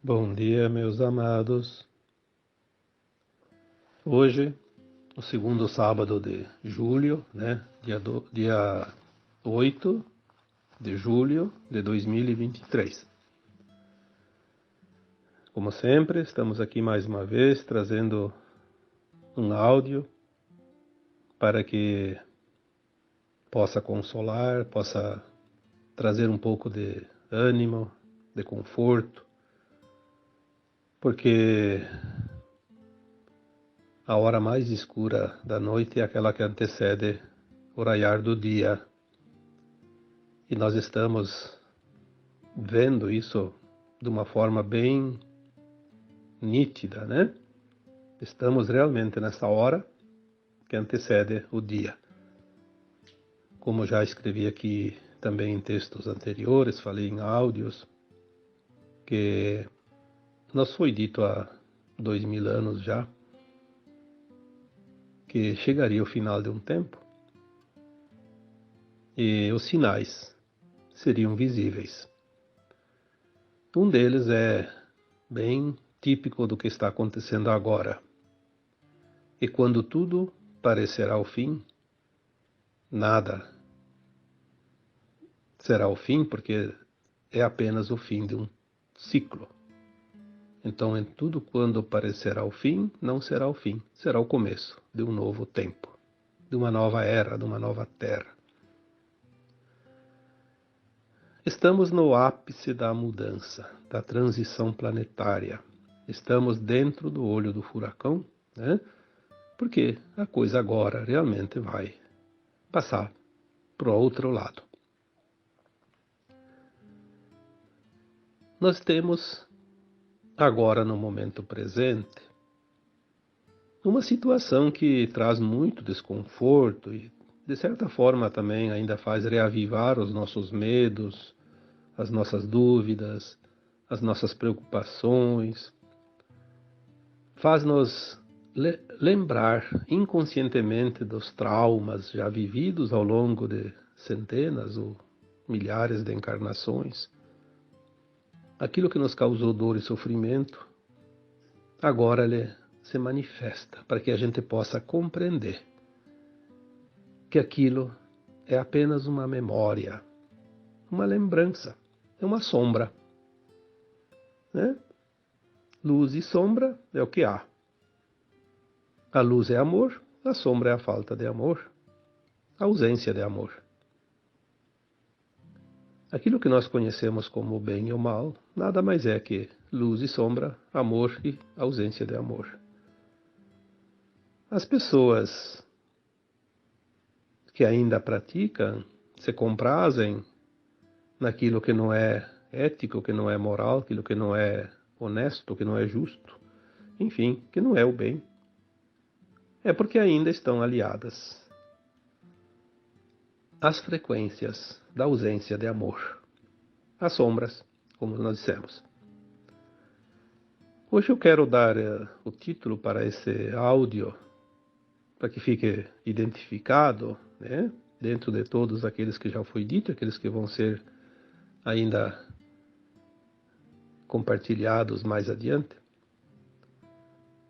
Bom dia, meus amados. Hoje, o segundo sábado de julho, dia 8 de julho de 2023. Como sempre, estamos aqui mais uma vez trazendo um áudio para que possa consolar, possa trazer um pouco de ânimo, de conforto, porque a hora mais escura da noite é aquela que antecede o raiar do dia. E nós estamos vendo isso de uma forma bem nítida, né? Estamos realmente nessa hora que antecede o dia. Como já escrevi aqui também em textos anteriores, falei em áudios, que nos foi dito há 2000 anos já, que chegaria o final de um tempo e os sinais seriam visíveis. Um deles é bem típico do que está acontecendo agora. E quando tudo parecerá o fim, nada será o fim, porque é apenas o fim de um ciclo. Então, em tudo quando parecerá o fim, não será o fim, será o começo de um novo tempo, de uma nova era, de uma nova terra. Estamos no ápice da mudança, da transição planetária. Estamos dentro do olho do furacão, né? Porque a coisa agora realmente vai passar para o outro lado. Nós temos agora, no momento presente, uma situação que traz muito desconforto e, de certa forma, também ainda faz reavivar os nossos medos, as nossas dúvidas, as nossas preocupações, faz-nos lembrar inconscientemente dos traumas já vividos ao longo de centenas ou milhares de encarnações. Aquilo que nos causou dor e sofrimento, agora ele se manifesta para que a gente possa compreender que aquilo é apenas uma memória, uma lembrança, é uma sombra, né? Luz e sombra é o que há. A luz é amor, a sombra é a falta de amor, a ausência de amor. Aquilo que nós conhecemos como o bem e o mal, nada mais é que luz e sombra, amor e ausência de amor. As pessoas que ainda praticam se comprazem naquilo que não é ético, que não é moral, aquilo que não é honesto, que não é justo, enfim, que não é o bem. É porque ainda estão aliadas às frequências da ausência de amor, às sombras, como nós dissemos. Hoje eu quero dar o título para esse áudio, para que fique identificado, né, dentro de todos aqueles que já foi dito, aqueles que vão ser ainda compartilhados mais adiante.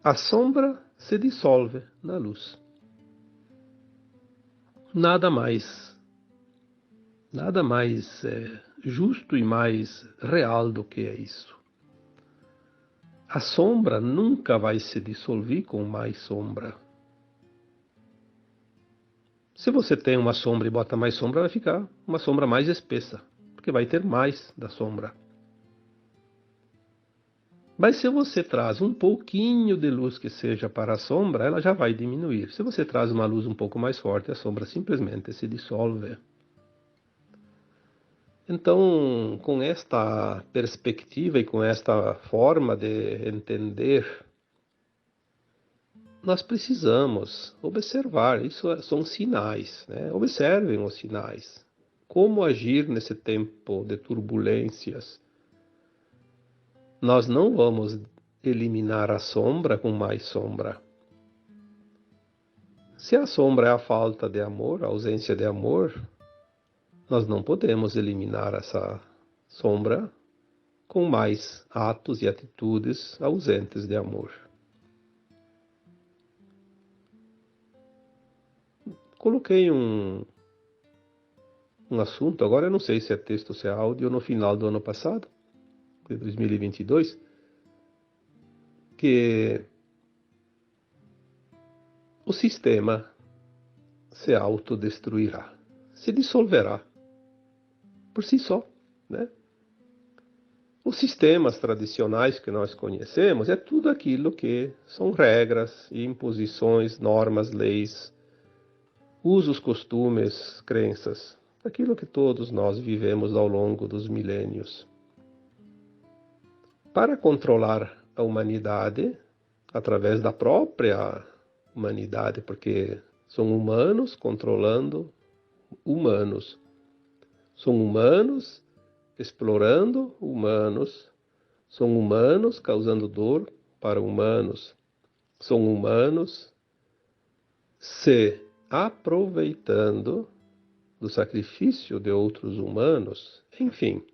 A sombra se dissolve na luz. Nada mais justo e mais real do que é isso. A sombra nunca vai se dissolver com mais sombra. Se você tem uma sombra e bota mais sombra, vai ficar uma sombra mais espessa, porque vai ter mais da sombra. Mas se você traz um pouquinho de luz que seja para a sombra, ela já vai diminuir. Se você traz uma luz um pouco mais forte, a sombra simplesmente se dissolve. Então, com esta perspectiva e com esta forma de entender, nós precisamos observar. Isso são sinais, né? Observem os sinais. Como agir nesse tempo de turbulências? Nós não vamos eliminar a sombra com mais sombra. Se a sombra é a falta de amor, a ausência de amor, nós não podemos eliminar essa sombra com mais atos e atitudes ausentes de amor. Coloquei um assunto, agora eu não sei se é texto ou se é áudio, no final do ano passado, de 2022, que o sistema se autodestruirá, se dissolverá por si só, né? Os sistemas tradicionais que nós conhecemos é tudo aquilo que são regras, imposições, normas, leis, usos, costumes, crenças, aquilo que todos nós vivemos ao longo dos milênios. Para controlar a humanidade, através da própria humanidade, porque são humanos controlando humanos. São humanos explorando humanos. São humanos causando dor para humanos. São humanos se aproveitando do sacrifício de outros humanos. Enfim,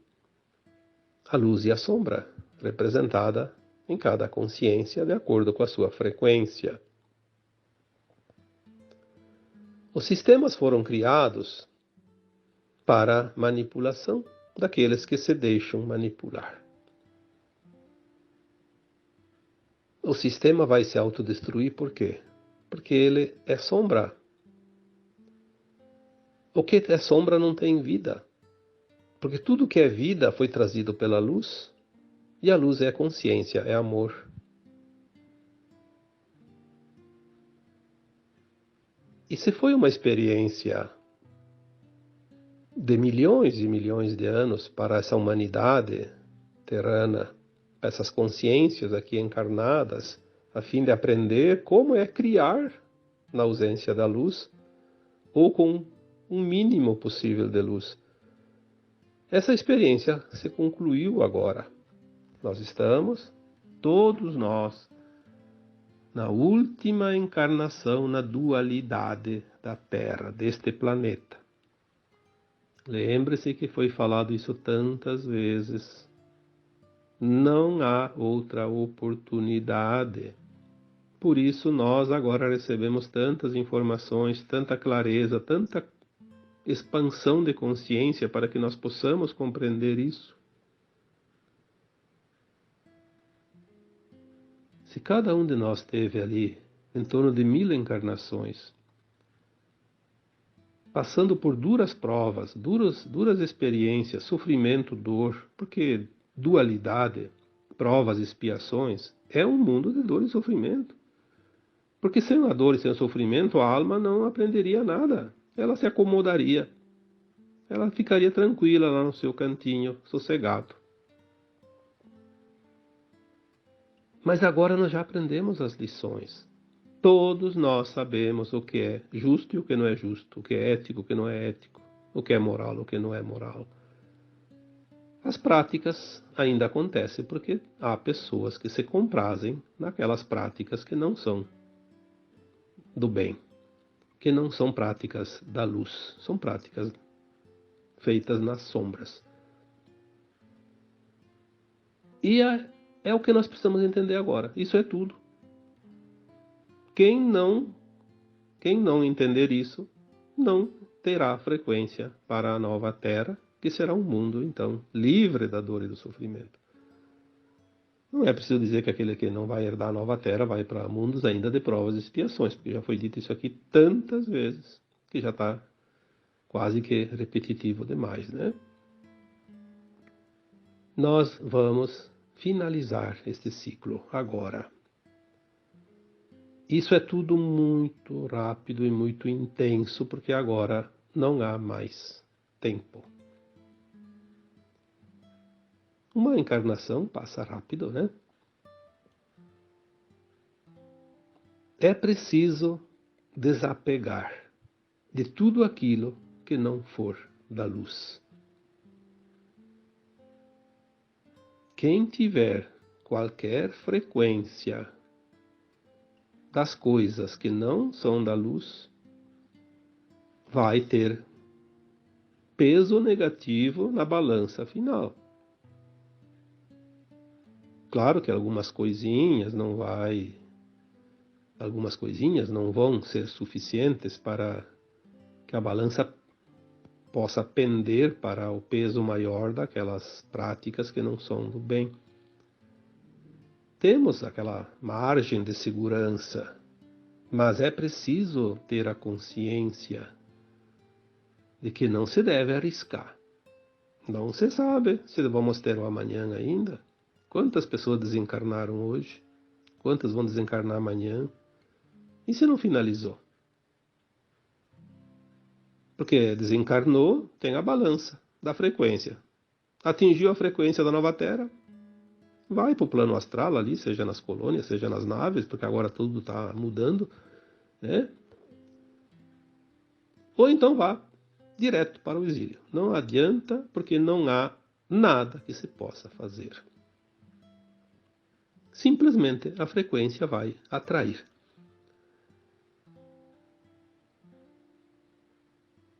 a luz e a sombra, representada em cada consciência de acordo com a sua frequência. Os sistemas foram criados para manipulação daqueles que se deixam manipular. O sistema vai se autodestruir por quê? Porque ele é sombra. O que é sombra não tem vida. Porque tudo que é vida foi trazido pela luz, e a luz é consciência, é amor. E se foi uma experiência de milhões e milhões de anos para essa humanidade terrana, essas consciências aqui encarnadas, a fim de aprender como é criar na ausência da luz, ou com um mínimo possível de luz. Essa experiência se concluiu agora. Nós estamos, todos nós, na última encarnação na dualidade da Terra, deste planeta. Lembre-se que foi falado isso tantas vezes. Não há outra oportunidade. Por isso nós agora recebemos tantas informações, tanta clareza, tanta expansão de consciência para que nós possamos compreender isso. Se cada um de nós teve ali em torno de 1000 encarnações, passando por duras provas, duras experiências, sofrimento, dor, porque dualidade, provas, expiações, é um mundo de dor e sofrimento. Porque sem a dor e sem o sofrimento, a alma não aprenderia nada. Ela se acomodaria. Ela ficaria tranquila lá no seu cantinho, sossegado. Mas agora nós já aprendemos as lições. Todos nós sabemos o que é justo e o que não é justo, o que é ético e o que não é ético, o que é moral e o que não é moral. As práticas ainda acontecem porque há pessoas que se comprazem naquelas práticas que não são do bem, que não são práticas da luz, são práticas feitas nas sombras. E é o que nós precisamos entender agora. Isso é tudo. Quem não entender isso, não terá frequência para a nova Terra, que será um mundo, então, livre da dor e do sofrimento. Não é preciso dizer que aquele que não vai herdar a nova Terra vai para mundos ainda de provas e expiações, porque já foi dito isso aqui tantas vezes, que já está quase que repetitivo demais, né? Nós vamos finalizar este ciclo agora. Isso é tudo muito rápido e muito intenso, porque agora não há mais tempo. Uma encarnação passa rápido, né? É preciso desapegar de tudo aquilo que não for da luz. Quem tiver qualquer frequência das coisas que não são da luz, vai ter peso negativo na balança final. Claro que algumas coisinhas não vão ser suficientes para que a balança possa pender para o peso maior daquelas práticas que não são do bem. Temos aquela margem de segurança, mas é preciso ter a consciência de que não se deve arriscar. Não se sabe se vamos ter o amanhã ainda. Quantas pessoas desencarnaram hoje? Quantas vão desencarnar amanhã? E se não finalizou? Porque desencarnou, tem a balança da frequência. Atingiu a frequência da nova Terra, vai para o plano astral ali, seja nas colônias, seja nas naves, porque agora tudo está mudando, né? Ou então vá direto para o exílio. Não adianta, porque não há nada que se possa fazer. Simplesmente a frequência vai atrair.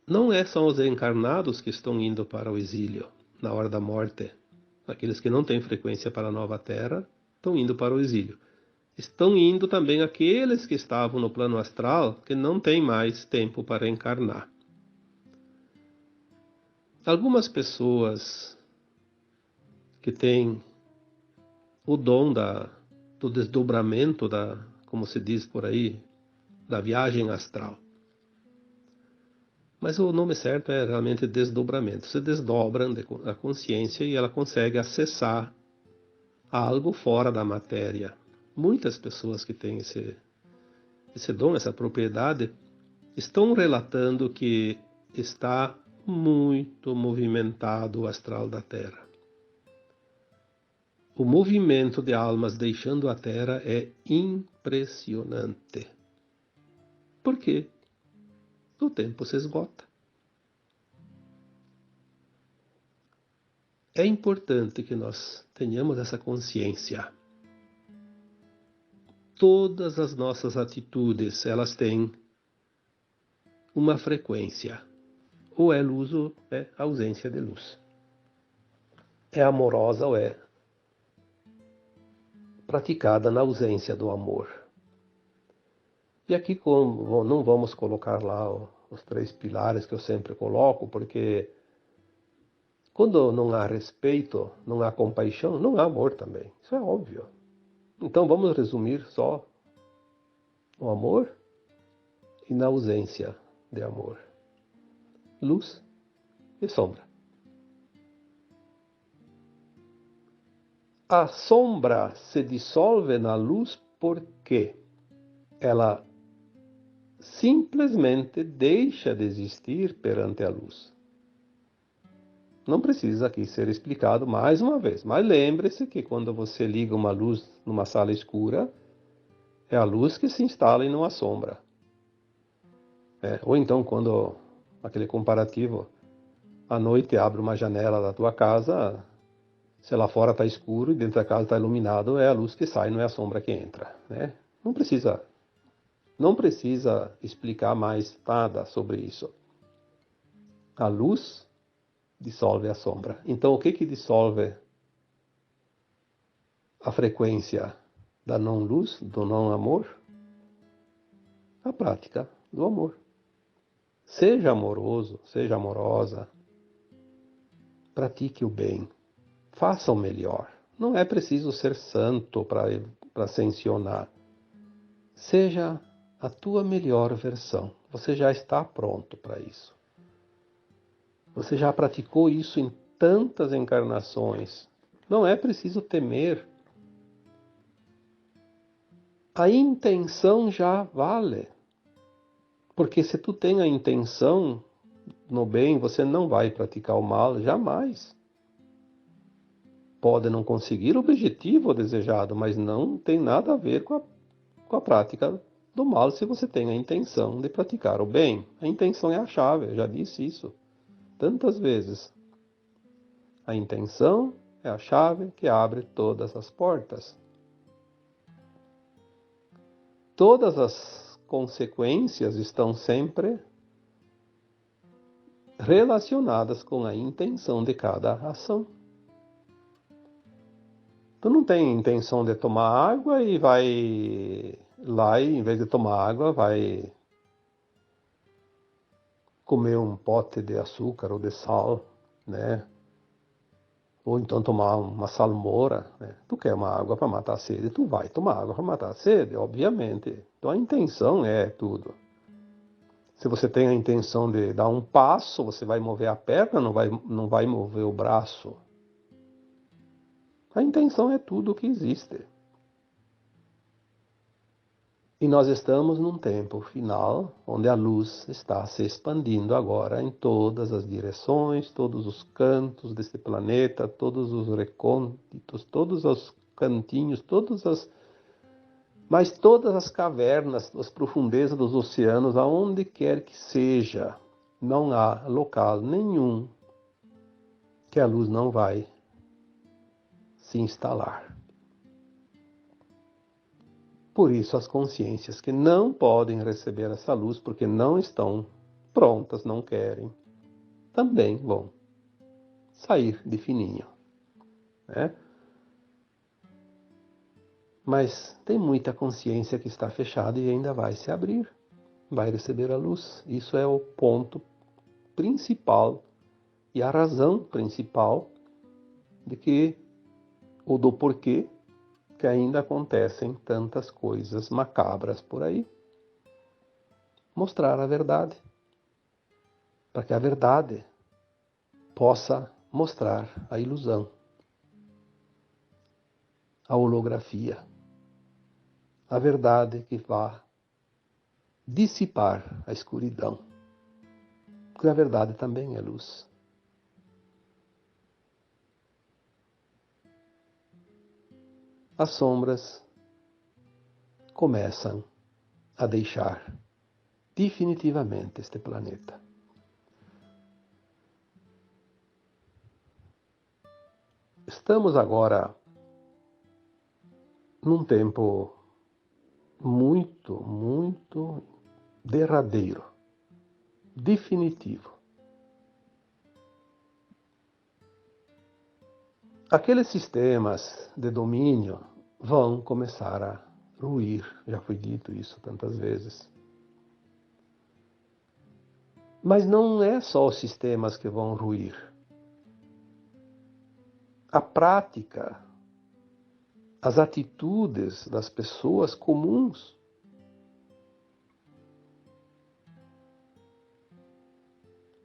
Não é só os encarnados que estão indo para o exílio na hora da morte. Aqueles que não têm frequência para a nova Terra estão indo para o exílio. Estão indo também aqueles que estavam no plano astral que não têm mais tempo para encarnar. Algumas pessoas que têm o dom do desdobramento, como se diz por aí, da viagem astral. Mas o nome certo é realmente desdobramento. Se desdobra a consciência e ela consegue acessar algo fora da matéria. Muitas pessoas que têm esse dom, essa propriedade, estão relatando que está muito movimentado o astral da Terra. O movimento de almas deixando a Terra é impressionante. Por quê? O tempo se esgota. É importante que nós tenhamos essa consciência. Todas as nossas atitudes, elas têm uma frequência. Ou é luz ou é ausência de luz. É amorosa ou é praticada na ausência do amor. E aqui não vamos colocar lá os 3 pilares que eu sempre coloco, porque quando não há respeito, não há compaixão, não há amor também. Isso é óbvio. Então vamos resumir só no amor e na ausência de amor. Luz e sombra. A sombra se dissolve na luz porque ela simplesmente deixa de existir perante a luz. Não precisa aqui ser explicado mais uma vez, mas lembre-se que quando você liga uma luz numa sala escura, é a luz que se instala em uma sombra. Ou então quando, aquele comparativo, à noite abre uma janela da tua casa, se lá fora está escuro e dentro da casa está iluminado, é a luz que sai, não é a sombra que entra. Né? Não precisa explicar mais nada sobre isso. A luz dissolve a sombra. Então, o que dissolve a frequência da não-luz, do não-amor? A prática do amor. Seja amoroso, seja amorosa. Pratique o bem. Faça o melhor. Não é preciso ser santo para ascensionar. Seja a tua melhor versão. Você já está pronto para isso. Você já praticou isso em tantas encarnações. Não é preciso temer. A intenção já vale. Porque se tu tem a intenção no bem, você não vai praticar o mal jamais. Pode não conseguir o objetivo desejado, mas não tem nada a ver com a prática do mal se você tem a intenção de praticar o bem. A intenção é a chave, eu já disse isso tantas vezes. A intenção é a chave que abre todas as portas. Todas as consequências estão sempre relacionadas com a intenção de cada ação. Tu não tem intenção de tomar água e vai lá e, em vez de tomar água, vai comer um pote de açúcar ou de sal, né? Ou então tomar uma salmoura, né? Tu quer uma água para matar a sede, tu vai tomar água para matar a sede, obviamente. Então a intenção é tudo. Se você tem a intenção de dar um passo, você vai mover a perna, não vai mover o braço. A intenção é tudo o que existe. E nós estamos num tempo final onde a luz está se expandindo agora em todas as direções, todos os cantos desse planeta, todos os recônditos, todos os cantinhos, mas todas as cavernas, as profundezas dos oceanos, aonde quer que seja, não há local nenhum que a luz não vai se instalar. Por isso, as consciências que não podem receber essa luz porque não estão prontas, não querem, também vão sair de fininho, né? Mas tem muita consciência que está fechada e ainda vai se abrir, vai receber a luz. Isso é o ponto principal e a razão principal de que, ou do porquê, que ainda acontecem tantas coisas macabras por aí. Mostrar a verdade, para que a verdade possa mostrar a ilusão, a holografia, a verdade que vá dissipar a escuridão, porque a verdade também é luz. As sombras começam a deixar definitivamente este planeta. Estamos agora num tempo muito, muito derradeiro, definitivo. Aqueles sistemas de domínio vão começar a ruir, já foi dito isso tantas vezes. Mas não é só os sistemas que vão ruir. A prática, as atitudes das pessoas comuns.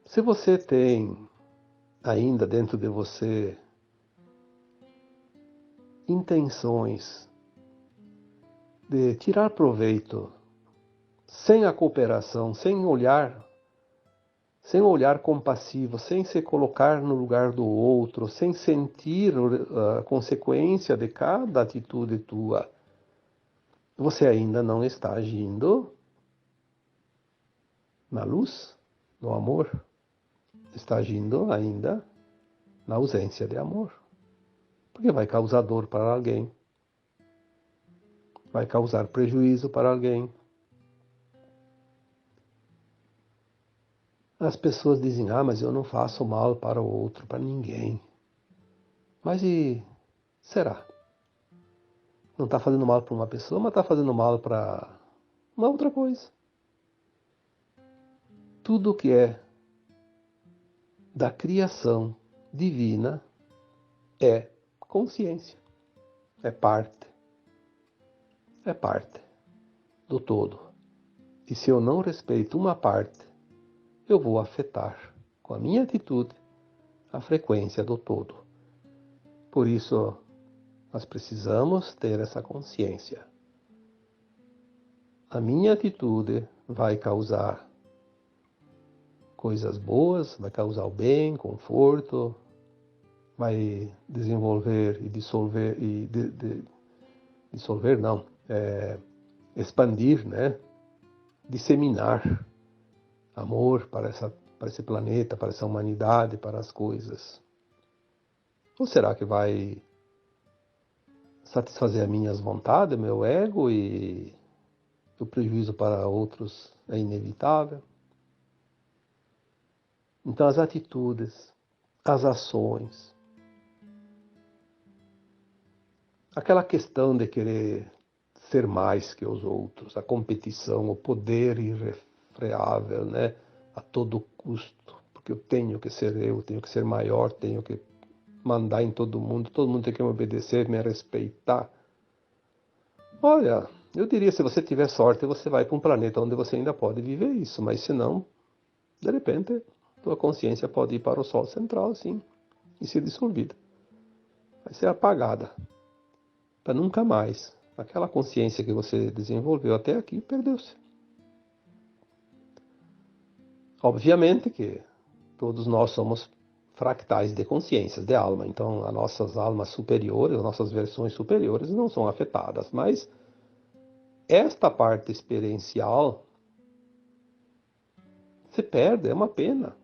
Se você tem ainda dentro de você intenções de tirar proveito sem a cooperação, sem olhar compassivo, sem se colocar no lugar do outro, sem sentir a consequência de cada atitude tua, você ainda não está agindo na luz, no amor. Está agindo ainda na ausência de amor. Porque vai causar dor para alguém, vai causar prejuízo para alguém. As pessoas dizem, mas eu não faço mal para o outro, para ninguém. Mas e será? Não está fazendo mal para uma pessoa, mas está fazendo mal para uma outra coisa. Tudo que é da criação divina é consciência, é parte do todo. E se eu não respeito uma parte, eu vou afetar com a minha atitude a frequência do todo. Por isso, nós precisamos ter essa consciência. A minha atitude vai causar coisas boas, vai causar o bem, conforto, vai desenvolver e dissolver, dissolver não, expandir, né? Disseminar amor para esse planeta, para essa humanidade, para as coisas. Ou será que vai satisfazer as minhas vontades, meu ego, e o prejuízo para outros é inevitável? Então as atitudes, as ações, Aquela questão de querer ser mais que os outros, a competição, o poder irrefreável, né? A todo custo, porque eu, tenho que ser maior, tenho que mandar em todo mundo tem que me obedecer, me respeitar. Olha, eu diria, se você tiver sorte, você vai para um planeta onde você ainda pode viver isso, mas se não, de repente, tua consciência pode ir para o Sol central, sim, e ser dissolvida. Vai ser apagada, para nunca mais. Aquela consciência que você desenvolveu até aqui, perdeu-se. Obviamente que todos nós somos fractais de consciências, de alma, então as nossas almas superiores, as nossas versões superiores não são afetadas, mas esta parte experiencial se perde, é uma pena.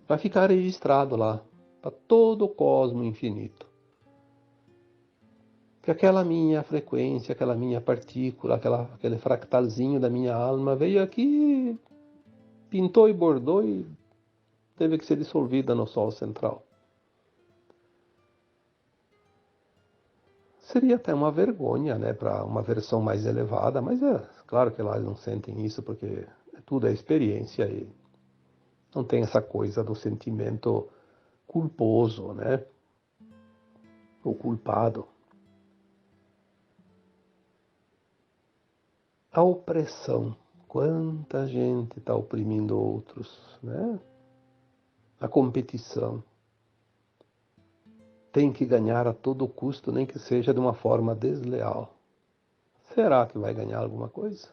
Vai ficar registrado lá, para todo o cosmo infinito. Que aquela minha frequência, aquela minha partícula, aquele fractalzinho da minha alma veio aqui, pintou e bordou e teve que ser dissolvida no Sol central. Seria até uma vergonha, né, para uma versão mais elevada, mas é claro que lá eles não sentem isso, porque tudo é experiência e não tem essa coisa do sentimento culposo, né, ou culpado. A opressão, quanta gente está oprimindo outros, né? A competição. Tem que ganhar a todo custo, nem que seja de uma forma desleal. Será que vai ganhar alguma coisa?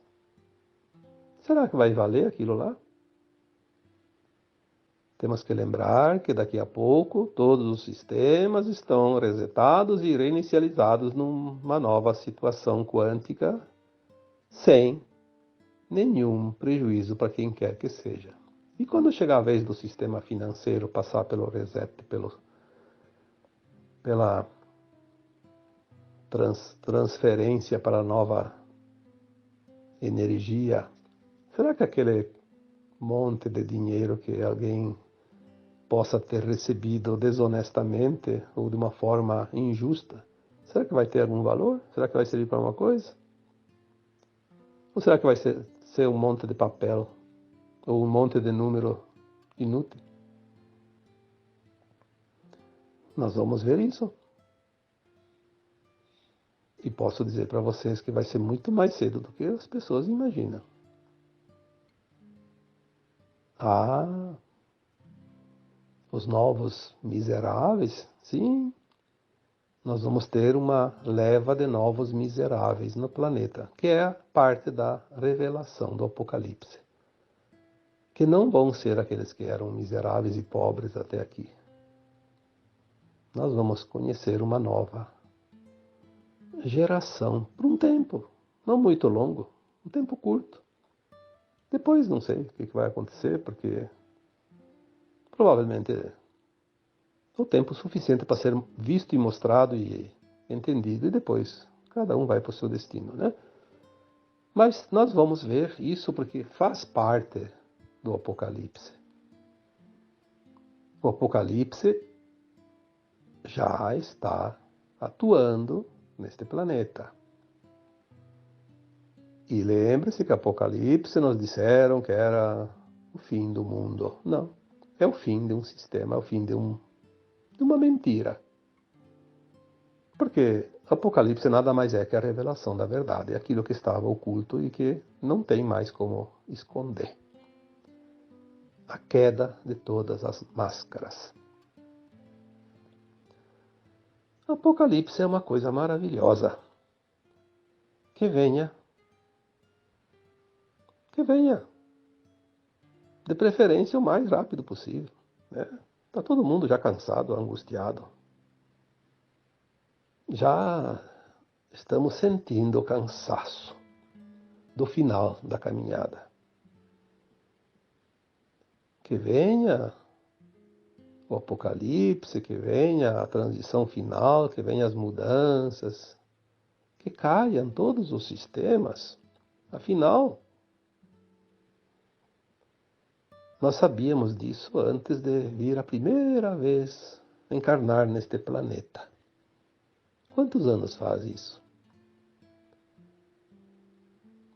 Será que vai valer aquilo lá? Temos que lembrar que daqui a pouco todos os sistemas estão resetados e reinicializados numa nova situação quântica, sem nenhum prejuízo para quem quer que seja. E quando chegar a vez do sistema financeiro passar pelo reset, pela transferência para a nova energia, será que aquele monte de dinheiro que alguém possa ter recebido desonestamente ou de uma forma injusta, será que vai ter algum valor? Será que vai servir para alguma coisa? Ou será que vai ser um monte de papel ou um monte de número inútil? Nós vamos ver isso. E posso dizer para vocês que vai ser muito mais cedo do que as pessoas imaginam. Ah, os novos miseráveis? Sim, nós vamos ter uma leva de novos miseráveis no planeta, que é parte da revelação do Apocalipse. Que não vão ser aqueles que eram miseráveis e pobres até aqui. Nós vamos conhecer uma nova geração por um tempo, não muito longo, um tempo curto. Depois não sei o que vai acontecer, porque provavelmente é o tempo suficiente para ser visto e mostrado e entendido, e depois cada um vai para o seu destino, né? Mas nós vamos ver isso porque faz parte do Apocalipse. O Apocalipse já está atuando neste planeta. E lembre-se que Apocalipse nos disseram que era o fim do mundo. Não, é o fim de um sistema, é o fim de uma mentira. Porque Apocalipse nada mais é que a revelação da verdade, é aquilo que estava oculto e que não tem mais como esconder. A queda de todas as máscaras. Apocalipse é uma coisa maravilhosa. Que venha. Que venha. De preferência o mais rápido possível. Né? Tá todo mundo já cansado, angustiado. Já estamos sentindo o cansaço do final da caminhada. Que venha o apocalipse, que venha a transição final, que venha as mudanças, que caiam todos os sistemas. Afinal, nós sabíamos disso antes de vir a primeira vez encarnar neste planeta. Quantos anos faz isso?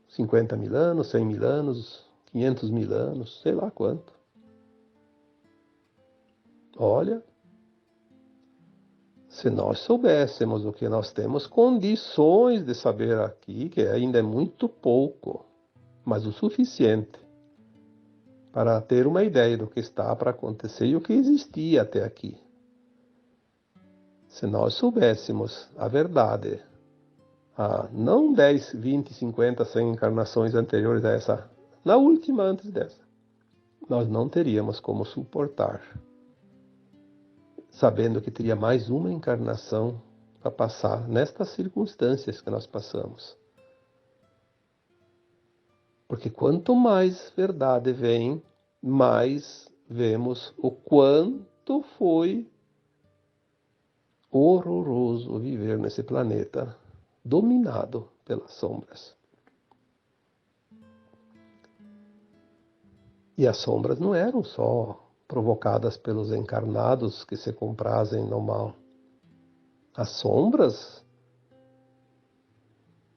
50 mil anos, 100 mil anos, 500 mil anos, sei lá quanto. Olha, se nós soubéssemos o que nós temos condições de saber aqui, que ainda é muito pouco, mas o suficiente para ter uma ideia do que está para acontecer e o que existia até aqui. Se nós soubéssemos a verdade, não 10, 20, 50, 100 encarnações anteriores a essa, na última antes dessa, nós não teríamos como suportar, sabendo que teria mais uma encarnação para passar nestas circunstâncias que nós passamos. Porque quanto mais verdade vem, mais vemos o quanto foi horroroso viver nesse planeta dominado pelas sombras. E as sombras não eram só provocadas pelos encarnados que se comprazem no mal. As sombras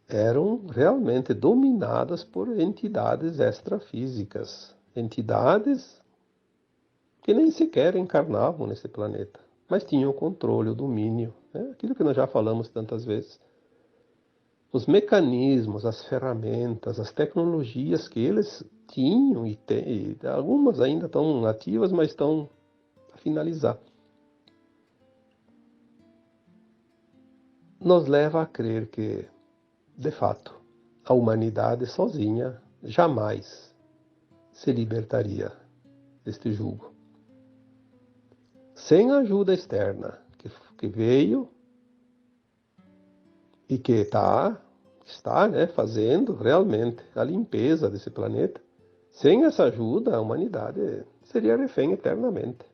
eram realmente dominadas por entidades extrafísicas, entidades que nem sequer encarnavam nesse planeta, mas tinham o controle, o domínio, aquilo que nós já falamos tantas vezes. Os mecanismos, as ferramentas, as tecnologias que eles tinham e têm, algumas ainda estão ativas, mas estão a finalizar, nos leva a crer que, de fato, a humanidade sozinha jamais se libertaria deste jugo. Sem a ajuda externa que veio e que está fazendo realmente a limpeza desse planeta, sem essa ajuda, a humanidade seria refém eternamente.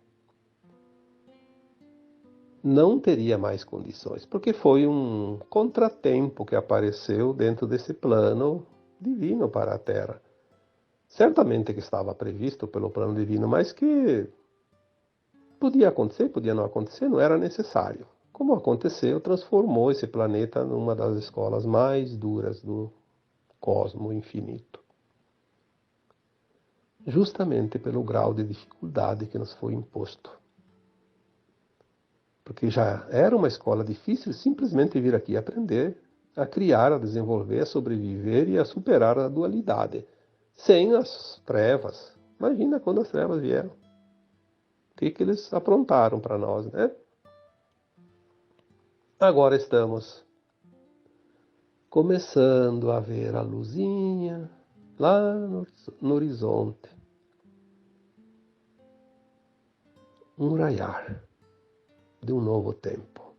Não teria mais condições, porque foi um contratempo que apareceu dentro desse plano divino para a Terra. Certamente que estava previsto pelo plano divino, mas que podia acontecer, podia não acontecer, não era necessário. Como aconteceu, transformou esse planeta numa das escolas mais duras do cosmo infinito. Justamente pelo grau de dificuldade que nos foi imposto. Porque já era uma escola difícil simplesmente vir aqui aprender a criar, a desenvolver, a sobreviver e a superar a dualidade. Sem as trevas. Imagina quando as trevas vieram. O que eles aprontaram para nós, né? Agora estamos começando a ver a luzinha lá no horizonte. Um raiar de um novo tempo.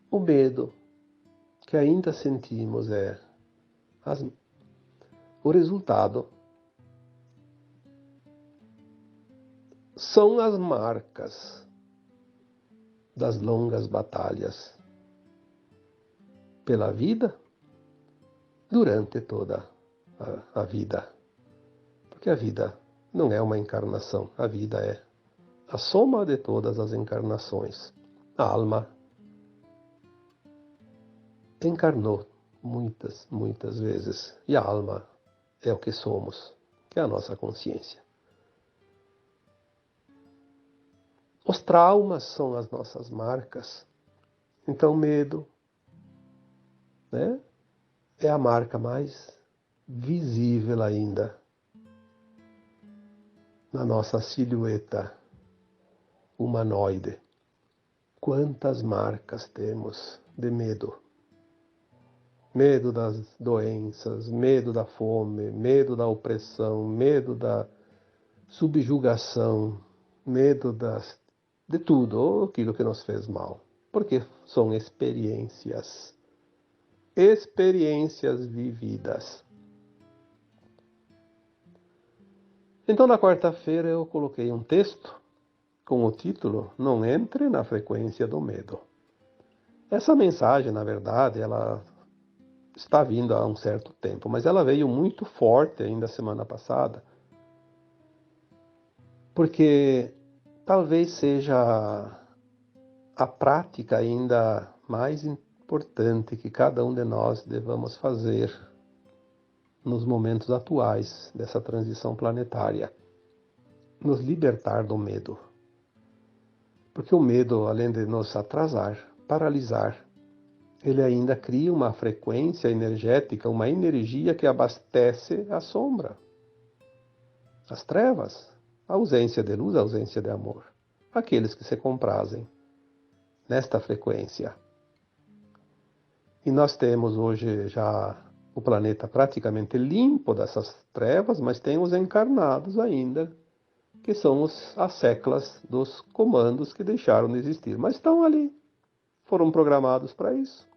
O medo que ainda sentimos o resultado são as marcas das longas batalhas pela vida durante toda a vida. Porque a vida não é uma encarnação, a vida é a soma de todas as encarnações. A alma encarnou muitas, muitas vezes, e a alma é o que somos, que é a nossa consciência. Os traumas são as nossas marcas. Então, medo, né, é a marca mais visível ainda na nossa silhueta humanoide. Quantas marcas temos de medo? Medo das doenças, medo da fome, medo da opressão, medo da subjugação, medo de tudo aquilo que nos fez mal. Porque são experiências vividas. Então, na quarta-feira, eu coloquei um texto com o título Não Entre na Frequência do Medo. Essa mensagem, na verdade, ela está vindo há um certo tempo, mas ela veio muito forte ainda semana passada, porque talvez seja a prática ainda mais importante que cada um de nós devamos fazer nos momentos atuais dessa transição planetária, nos libertar do medo. Porque o medo, além de nos atrasar, paralisar, ele ainda cria uma frequência energética, uma energia que abastece a sombra, as trevas, a ausência de luz, a ausência de amor. Aqueles que se comprazem nesta frequência. E nós temos hoje já o planeta praticamente limpo dessas trevas, mas tem os encarnados ainda, que são as seclas dos comandos que deixaram de existir, mas estão ali, foram programados para isso.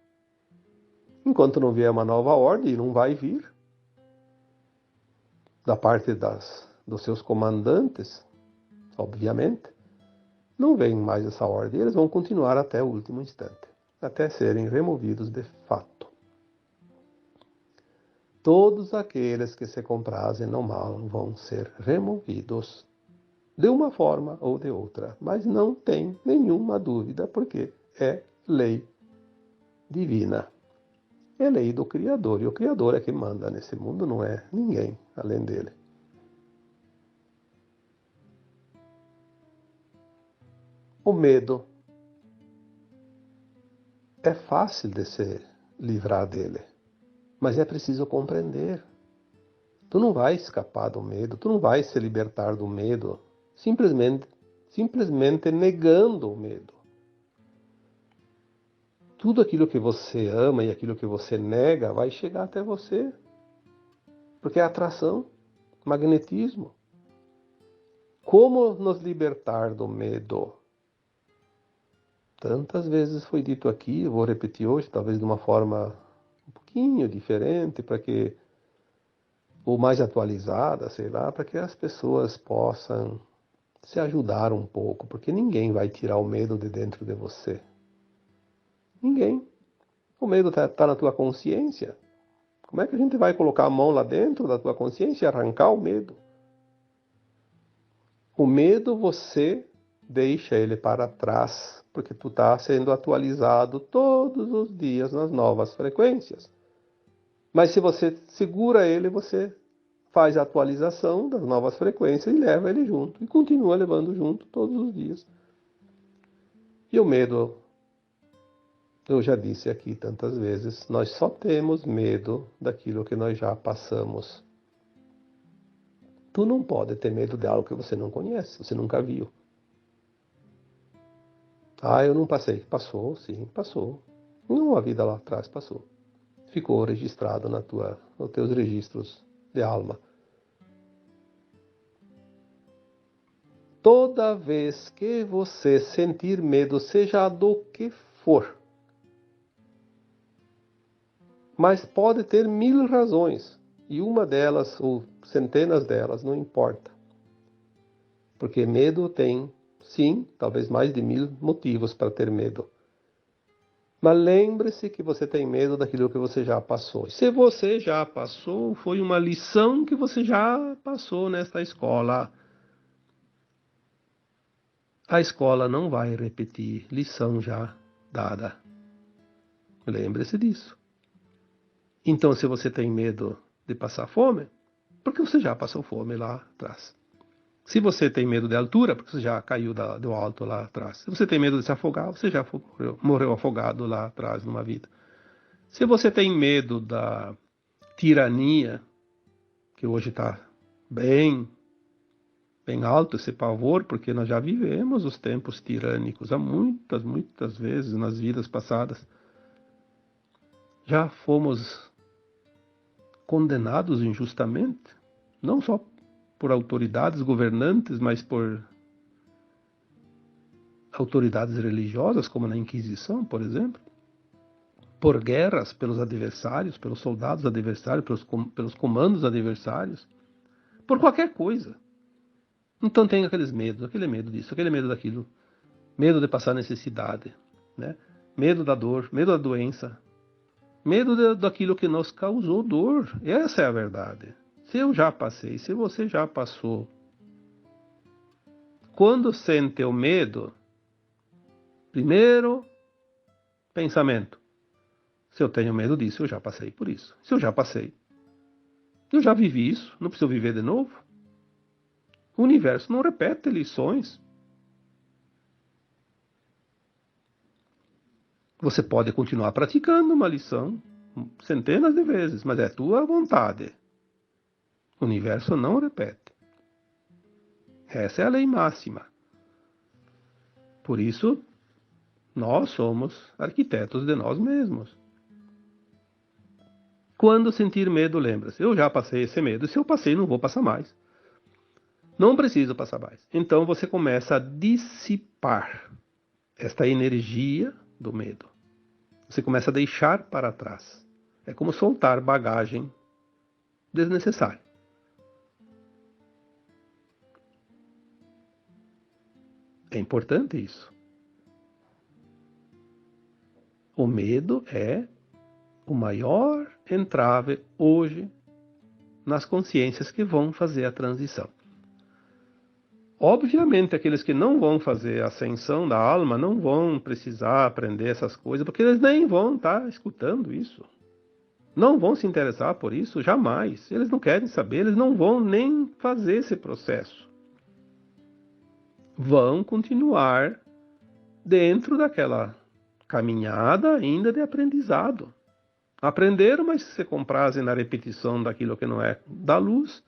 Enquanto não vier uma nova ordem, e não vai vir, da parte dos seus comandantes, obviamente, não vem mais essa ordem, eles vão continuar até o último instante, até serem removidos de fato. Todos aqueles que se comprazem no mal vão ser removidos de uma forma ou de outra, mas não tem nenhuma dúvida, porque é lei divina. É lei do Criador, e o Criador é que manda nesse mundo, não é ninguém além dele. O medo é fácil de se livrar dele, mas é preciso compreender. Tu não vai escapar do medo, tu não vai se libertar do medo simplesmente negando o medo. Tudo aquilo que você ama e aquilo que você nega vai chegar até você, porque é atração, magnetismo. Como nos libertar do medo? Tantas vezes foi dito aqui, eu vou repetir hoje, talvez de uma forma um pouquinho diferente, para que, ou mais atualizada, sei lá, para que as pessoas possam se ajudar um pouco, porque ninguém vai tirar o medo de dentro de você. Ninguém. O medo está na tua consciência. Como é que a gente vai colocar a mão lá dentro da tua consciência e arrancar o medo? O medo você deixa ele para trás, porque tu está sendo atualizado todos os dias nas novas frequências. Mas se você segura ele, você faz a atualização das novas frequências e leva ele junto. E continua levando junto todos os dias. E o medo, eu já disse aqui tantas vezes, nós só temos medo daquilo que nós já passamos. Tu não pode ter medo de algo que você não conhece, você nunca viu. Ah, eu não passei. Passou, sim, passou. Não, a vida lá atrás passou. Ficou registrado nos teus registros de alma. Toda vez que você sentir medo, seja do que for, mas pode ter 1000 razões, e uma delas, ou centenas delas, não importa. Porque medo tem, sim, talvez mais de 1000 motivos para ter medo. Mas lembre-se que você tem medo daquilo que você já passou. Se você já passou, foi uma lição que você já passou nesta escola. A escola não vai repetir lição já dada. Lembre-se disso. Então, se você tem medo de passar fome, porque você já passou fome lá atrás. Se você tem medo de altura, porque você já caiu do alto lá atrás. Se você tem medo de se afogar, você já morreu afogado lá atrás numa vida. Se você tem medo da tirania, que hoje está bem alto esse pavor, porque nós já vivemos os tempos tirânicos há muitas vezes nas vidas passadas. Já fomos condenados injustamente, não só por autoridades governantes, mas por autoridades religiosas, como na Inquisição, por exemplo, por guerras pelos adversários, pelos soldados adversários, pelos comandos adversários, por qualquer coisa. Então tem aquele medo disso, aquele medo daquilo, medo de passar necessidade, né? Medo da dor, medo da doença, medo daquilo que nos causou dor. Essa é a verdade. Se eu já passei, se você já passou, quando sente o medo, Primeiro pensamento: se eu tenho medo disso, eu já passei por isso. Se eu já passei, eu já vivi isso, não preciso viver de novo. O universo não repete lições. Você pode continuar praticando uma lição centenas de vezes, mas é tua vontade. O universo não repete. Essa é a lei máxima. Por isso, nós somos arquitetos de nós mesmos. Quando sentir medo, lembra-se: eu já passei esse medo. Se eu passei, não vou passar mais. Não preciso passar mais. Então você começa a dissipar esta energia do medo. Você começa a deixar para trás. É como soltar bagagem desnecessária. É importante isso. O medo é o maior entrave hoje nas consciências que vão fazer a transição. Obviamente, aqueles que não vão fazer a ascensão da alma não vão precisar aprender essas coisas, porque eles nem vão estar escutando isso. Não vão se interessar por isso, jamais. Eles não querem saber, eles não vão nem fazer esse processo. Vão continuar dentro daquela caminhada ainda de aprendizado. Aprenderam, mas se comprazem na repetição daquilo que não é da luz,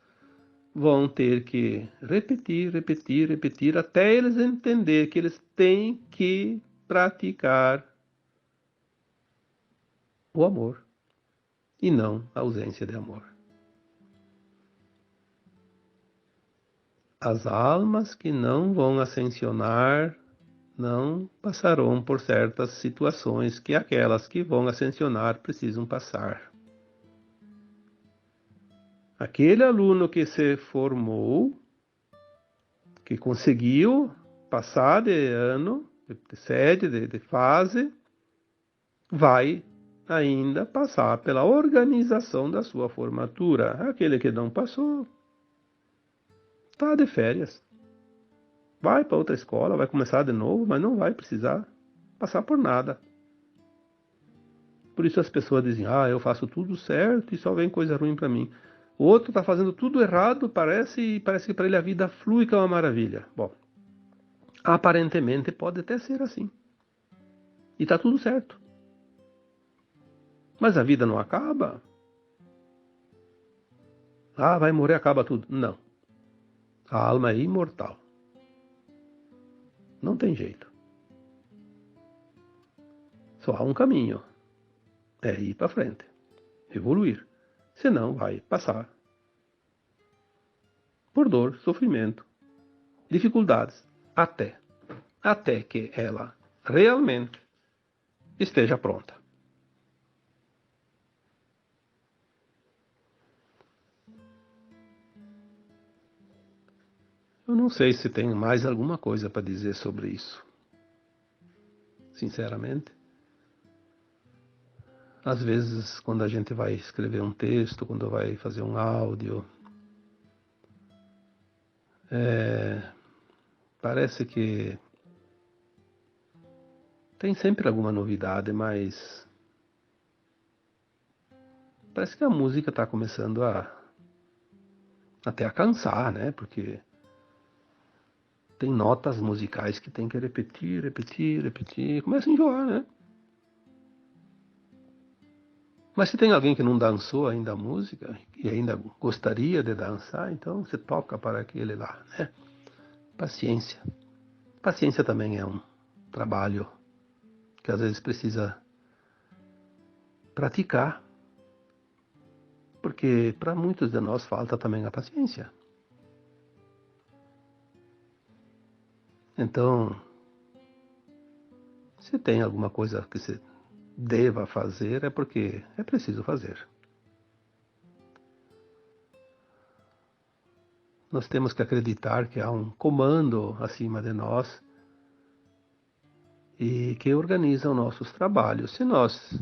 vão ter que repetir, repetir, repetir, até eles entenderem que eles têm que praticar o amor e não a ausência de amor. As almas que não vão ascensionar não passarão por certas situações que aquelas que vão ascensionar precisam passar. Aquele aluno que se formou, que conseguiu passar de ano, de sede, de fase, vai ainda passar pela organização da sua formatura. Aquele que não passou, está de férias. Vai para outra escola, vai começar de novo, mas não vai precisar passar por nada. Por isso as pessoas dizem: eu faço tudo certo e só vem coisa ruim para mim. O outro está fazendo tudo errado, parece que para ele a vida flui, que é uma maravilha. Bom, aparentemente pode até ser assim. E está tudo certo. Mas a vida não acaba. Vai morrer, acaba tudo. Não. A alma é imortal. Não tem jeito. Só há um caminho. É ir para frente. Evoluir. Senão vai passar por dor, sofrimento, dificuldades, até que ela realmente esteja pronta. Eu não sei se tem mais alguma coisa para dizer sobre isso. Sinceramente. Às vezes, quando a gente vai escrever um texto, quando vai fazer um áudio, parece que tem sempre alguma novidade, mas parece que a música está começando até a cansar, né? Porque tem notas musicais que tem que repetir, repetir, repetir. Começa a enjoar, né? Mas se tem alguém que não dançou ainda a música e ainda gostaria de dançar, então você toca para aquele lá, né? Paciência. Paciência também é um trabalho que às vezes precisa praticar, porque para muitos de nós falta também a paciência. Então, se tem alguma coisa que se deva fazer, é porque é preciso fazer. Nós temos que acreditar que há um comando acima de nós e que organiza os nossos trabalhos. Se nós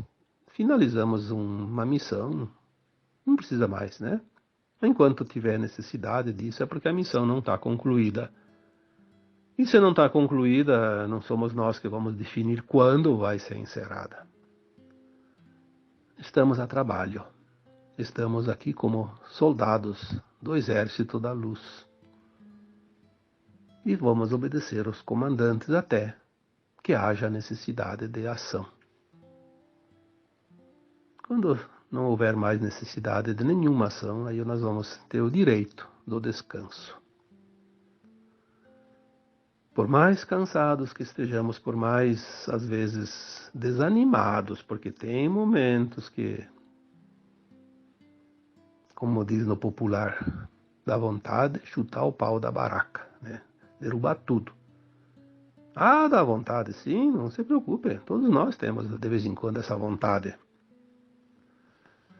finalizamos uma missão, não precisa mais, né? Enquanto tiver necessidade disso, é porque a missão não está concluída. E se não está concluída, não somos nós que vamos definir quando vai ser encerrada. Estamos a trabalho. Estamos aqui como soldados do Exército da Luz. E vamos obedecer os comandantes até que haja necessidade de ação. Quando não houver mais necessidade de nenhuma ação, aí nós vamos ter o direito do descanso. Por mais cansados que estejamos, por mais, às vezes, desanimados, porque tem momentos que, como diz no popular, dá vontade de chutar o pau da baraca, né? Derrubar tudo. Ah, dá vontade, sim, não se preocupe. Todos nós temos, de vez em quando, essa vontade.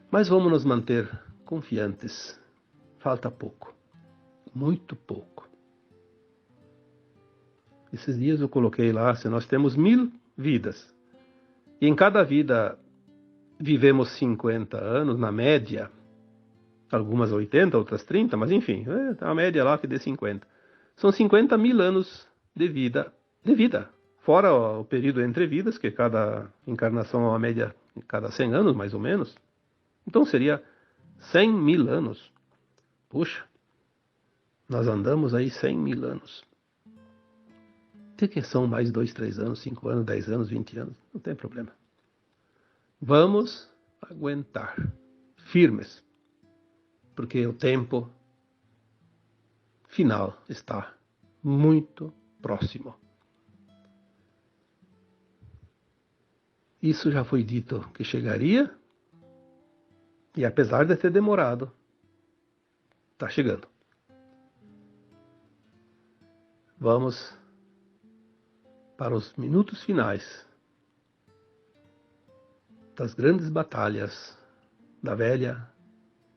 Mas vamos nos manter confiantes. Falta pouco. Muito pouco. Esses dias eu coloquei lá, se nós temos 1000 vidas, e em cada vida vivemos 50 anos, na média, algumas 80, outras 30, mas enfim, a média lá que dê 50. São 50.000 anos de vida, fora o período entre vidas, que cada encarnação é uma média cada 100 anos, mais ou menos. Então seria 100.000 anos. Puxa, nós andamos aí 100.000 anos. O que são mais 2, 3 anos, 5 anos, 10 anos, 20 anos? Não tem problema. Vamos aguentar, firmes, porque o tempo final está muito próximo. Isso já foi dito que chegaria, e apesar de ter demorado, está chegando. Vamos para os minutos finais das grandes batalhas da velha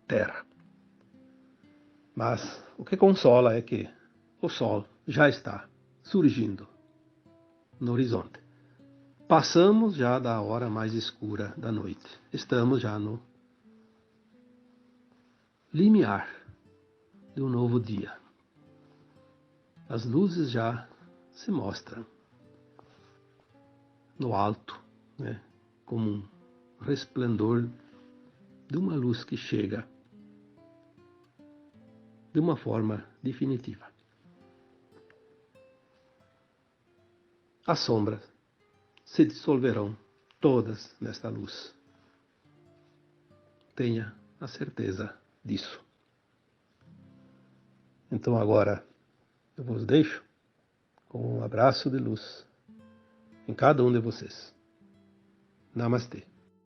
Terra. Mas o que consola é que o Sol já está surgindo no horizonte. Passamos já da hora mais escura da noite. Estamos já no limiar de um novo dia. As luzes já se mostram no alto, né, como um resplendor de uma luz que chega de uma forma definitiva. As sombras se dissolverão todas nesta luz. Tenha a certeza disso. Então agora eu vos deixo com um abraço de luz em cada um de vocês. Namastê.